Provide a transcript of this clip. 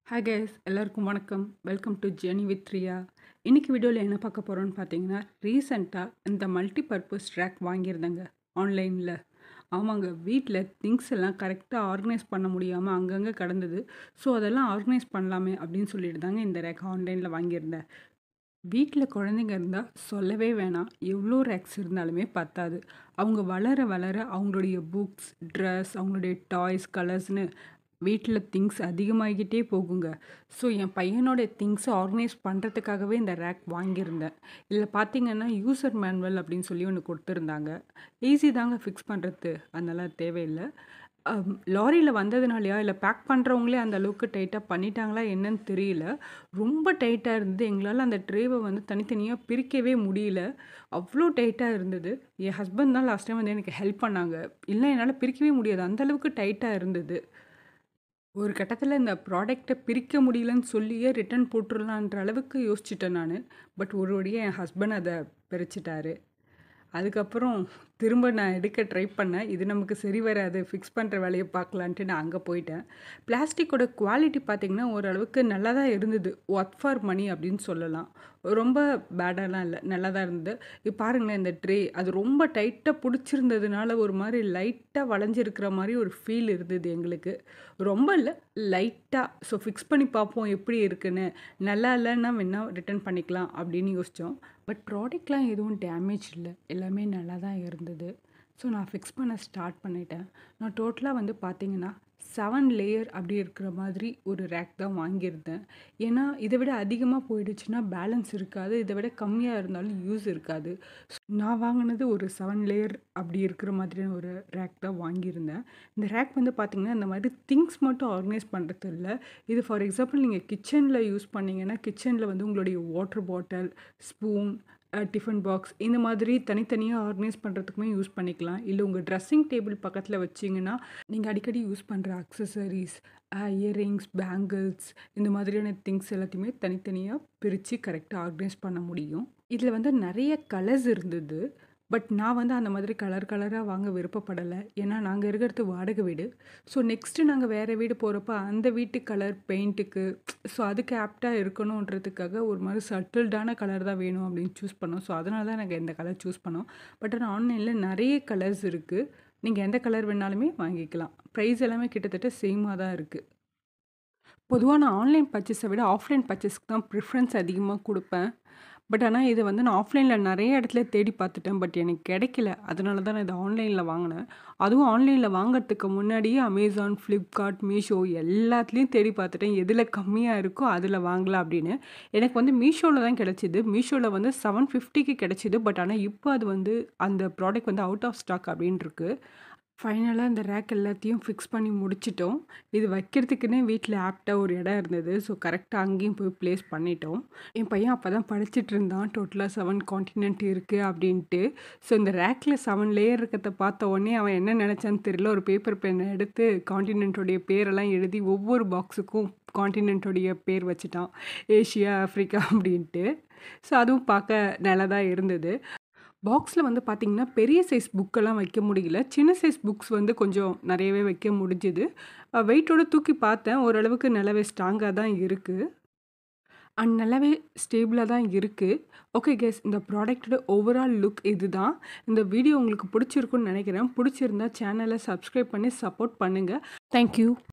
Hi guys எல்லாருக்கும் வணக்கம். Welcome to journey with Riya. இன்னைக்கு வீடியோவில் என்ன பார்க்க போகிறோன்னு பார்த்தீங்கன்னா, ரீசெண்டாக இந்த மல்டி பர்பஸ் ரேக் வாங்கியிருந்தேங்க ஆன்லைனில். ஆமாங்க, வீட்டில் திங்ஸ் எல்லாம் கரெக்டாக ஆர்கனைஸ் பண்ண முடியாமல் அங்கங்கே கிடந்தது. ஸோ அதெல்லாம் ஆர்கனைஸ் பண்ணலாமே அப்படின்னு சொல்லிட்டு தாங்க இந்த ரேக் ஆன்லைனில் வாங்கியிருந்தேன். வீட்டில் குழந்தைங்க இருந்தால் சொல்லவே வேணாம், எவ்வளோ ரேக்ஸ் இருந்தாலுமே பத்தாது. அவங்க வளர வளர அவங்களுடைய புக்ஸ், ட்ரெஸ், அவங்களுடைய டாய்ஸ், கலர்ஸ்னு வீட்டில் திங்ஸ் அதிகமாகிக்கிட்டே போகுங்க. ஸோ என் பையனோட திங்ஸை ஆர்கனைஸ் பண்ணுறதுக்காகவே இந்த ரேக் வாங்கியிருந்தேன். இதில் பார்த்தீங்கன்னா யூசர் மேனுவல் அப்படின்னு சொல்லி ஒன்று கொடுத்துருந்தாங்க. ஈஸி தாங்க ஃபிக்ஸ் பண்ணுறது, அதனால் தேவையில்லை. லாரியில் வந்ததுனாலையா இல்லை பேக் பண்ணுறவங்களே அந்த அளவுக்கு டைட்டாக பண்ணிட்டாங்களா என்னன்னு தெரியல. ரொம்ப டைட்டாக இருந்தது. எங்களால் அந்த ட்ரேவை வந்து தனித்தனியாக பிரிக்கவே முடியல. அவ்வளோ டைட்டாக இருந்தது. என் ஹஸ்பண்ட் தான் லாஸ்ட் டைம் வந்து எனக்கு ஹெல்ப் பண்ணாங்க. இல்லை என்னால் பிரிக்கவே முடியாது, அந்தளவுக்கு டைட்டாக இருந்தது. ஒரு கட்டத்தில் இந்த ப்ராடக்ட்டை பிரிக்க முடியலன்னு சொல்லியே ரிட்டர்ன் போட்டுடலான்ற அளவுக்கு யோசிச்சுட்டேன் நான். பட் ஒரு வழியாக என் ஹஸ்பண்ட் அதை பிரிச்சிட்டாரு. அதுக்கப்புறம் திரும்ப நான் எடுக்க ட்ரை பண்ணேன். இது நமக்கு சரி வராது, ஃபிக்ஸ் பண்ணுற வேலையை பார்க்கலான்ட்டு நான் அங்கே போயிட்டேன். பிளாஸ்டிக்கோட குவாலிட்டி பார்த்திங்கன்னா ஓரளவுக்கு நல்லா தான் இருந்தது. ஒர்த் ஃபார் மணி அப்படின்னு சொல்லலாம். ரொம்ப பேடாலாம் இல்லை, நல்லா தான் இருந்தது. இப்போ பாருங்களேன், இந்த ட்ரே அது ரொம்ப டைட்டாக பிடிச்சிருந்ததுனால ஒரு மாதிரி லைட்டாக வளைஞ்சிருக்கிற மாதிரி ஒரு ஃபீல் இருந்தது எங்களுக்கு. ரொம்ப இல்லை, லைட்டாக. ஸோ ஃபிக்ஸ் பண்ணி பார்ப்போம் எப்படி இருக்குன்னு. நல்லா இல்லைன்னா வேணால் ரிட்டர்ன் பண்ணிக்கலாம் அப்படின்னு யோசித்தோம். பட் ப்ராடக்ட்லாம் எதுவும் டேமேஜ் இல்லை, எல்லாமே நல்லா தான் இருந்தது. ஸோ நான் ஃபிக்ஸ் பண்ண ஸ்டார்ட் பண்ணிட்டேன். நான் டோட்டலாக வந்து பார்த்திங்கன்னா 7 லேயர் அப்படி இருக்கிற மாதிரி ஒரு ரேக் தான் வாங்கியிருந்தேன். ஏன்னா இதை விட அதிகமாக போயிடுச்சுன்னா பேலன்ஸ் இருக்காது, இதை விட கம்மியாக இருந்தாலும் யூஸ் இருக்காது. நான் வாங்கினது ஒரு 7 லேயர் அப்படி இருக்கிற மாதிரியான ஒரு ரேக் தான் வாங்கியிருந்தேன். இந்த ரேக் வந்து பார்த்திங்கன்னா இந்த மாதிரி திங்ஸ் மட்டும் ஆர்கனைஸ் பண்ணுறது இல்லை. இது ஃபார் எக்ஸாம்பிள் நீங்கள் கிச்சனில் யூஸ் பண்ணிங்கன்னா கிச்சனில் வந்து உங்களுடைய water bottle, spoon, tiffin box இந்த மாதிரி தனித்தனியாக ஆர்கனைஸ் பண்ணுறதுக்குமே யூஸ் பண்ணிக்கலாம். இல்லை உங்கள் ட்ரெஸ்ஸிங் டேபிள் பக்கத்தில் வச்சிங்கன்னா நீங்கள் அடிக்கடி யூஸ் பண்ணுற அக்சசரிஸ், இயரிங்ஸ், பேங்கிள்ஸ் இந்த மாதிரியான திங்ஸ் எல்லாத்தையுமே தனித்தனியாக பிரித்து கரெக்டாக ஆர்கனைஸ் பண்ண முடியும். இதில் வந்து நிறைய கலர்ஸ் இருந்தது. பட் நான் வந்து அந்த மாதிரி கலராக வாங்க விருப்பப்படலை. ஏன்னா நாங்கள் இருக்கிறது வாடகை வீடு. ஸோ நெக்ஸ்ட்டு நாங்கள் வேறு வீடு போகிறப்ப அந்த வீட்டு கலர் பெயிண்ட்டுக்கு ஸோ அதுக்கு ஆப்டாக இருக்கணுன்றதுக்காக ஒரு மாதிரி சட்டில்டான கலர் தான் வேணும் அப்படின்னு சூஸ் பண்ணோம். ஸோ அதனால தான் நாங்கள் இந்த கலர் சூஸ் பண்ணோம். பட் ஆனால் ஆன்லைனில் நிறைய கலர்ஸ் இருக்குது. நீங்கள் எந்த கலர் வேணாலுமே வாங்கிக்கலாம். ப்ரைஸ் எல்லாமே கிட்டத்தட்ட சேமாக தான் இருக்குது. பொதுவாக நான் ஆன்லைன் பர்ச்சேஸை விட ஆஃப்லைன் பர்ச்சேஸ்க்கு தான் ப்ரிஃபரன்ஸ் அதிகமாக கொடுப்பேன். பட் ஆனால் இது வந்து நான் ஆஃப்லைனில் நிறைய இடத்துல தேடி பார்த்துட்டேன். பட் எனக்கு கிடைக்கல. அதனால தான் நான் இதை ஆன்லைனில் வாங்கினேன். அதுவும் ஆன்லைனில் வாங்கிறதுக்கு முன்னாடியே அமேசான், ஃப்ளிப்கார்ட், மீஷோ எல்லாத்துலேயும் தேடி பார்த்துட்டேன். எதில் கம்மியாக இருக்கோ அதில் வாங்கலாம் அப்படின்னு. எனக்கு வந்து மீஷோவில் தான் கிடச்சிது. மீஷோவில் வந்து 750க்கு கிடச்சிது. பட் ஆனால் இப்போ அது வந்து அந்த ப்ராடக்ட் வந்து அவுட் ஆஃப் ஸ்டாக் அப்படின்ட்டுருக்கு. ஃபைனலாக இந்த ரேக் எல்லாத்தையும் ஃபிக்ஸ் பண்ணி முடிச்சிட்டோம். இது வைக்கிறதுக்குன்னே வீட்டில் ஆப்டாக ஒரு இடம் இருந்தது. ஸோ கரெக்டாக அங்கேயும் போய் ப்ளேஸ் பண்ணிட்டோம். என் பையன் அப்போ தான் படிச்சுட்டு இருந்தான், டோட்டலாக 7 கான்டினென்ட் இருக்குது அப்படின்ட்டு. ஸோ இந்த ரேக்கில் 7 லேயர் இருக்கிறத பார்த்த உடனே அவன் என்ன நினச்சான்னு தெரியல, ஒரு பேப்பர் பெண்ணை எடுத்து கான்டினென்ட்டோடைய பேரெல்லாம் எழுதி ஒவ்வொரு பாக்ஸுக்கும் கான்டினென்ட்டோடைய பேர் வச்சுட்டான். ஏஷியா, ஆஃப்ரிக்கா அப்படின்ட்டு. ஸோ அதுவும் பார்க்க நல்லா தான் இருந்தது. பாக்ஸில் வந்து பார்த்திங்கன்னா பெரிய சைஸ் புக்கெல்லாம் வைக்க முடியல. சின்ன சைஸ் புக்ஸ் வந்து கொஞ்சம் நிறையவே வைக்க முடிஞ்சுது. வெயிட்டோடு தூக்கி பார்த்தேன், ஓரளவுக்கு நல்லாவே ஸ்ட்ராங்காக தான் இருக்குது அண்ட் நல்லாவே ஸ்டேபிளாக தான் இருக்குது. ஓகே கைஸ், இந்த ப்ராடக்ட்டோட ஓவரால் லுக் இது தான். இந்த வீடியோ உங்களுக்கு பிடிச்சிருக்குன்னு நினைக்கிறேன். பிடிச்சிருந்தா சேனலை சப்ஸ்கிரைப் பண்ணி சப்போர்ட் பண்ணுங்கள். தேங்க்யூ.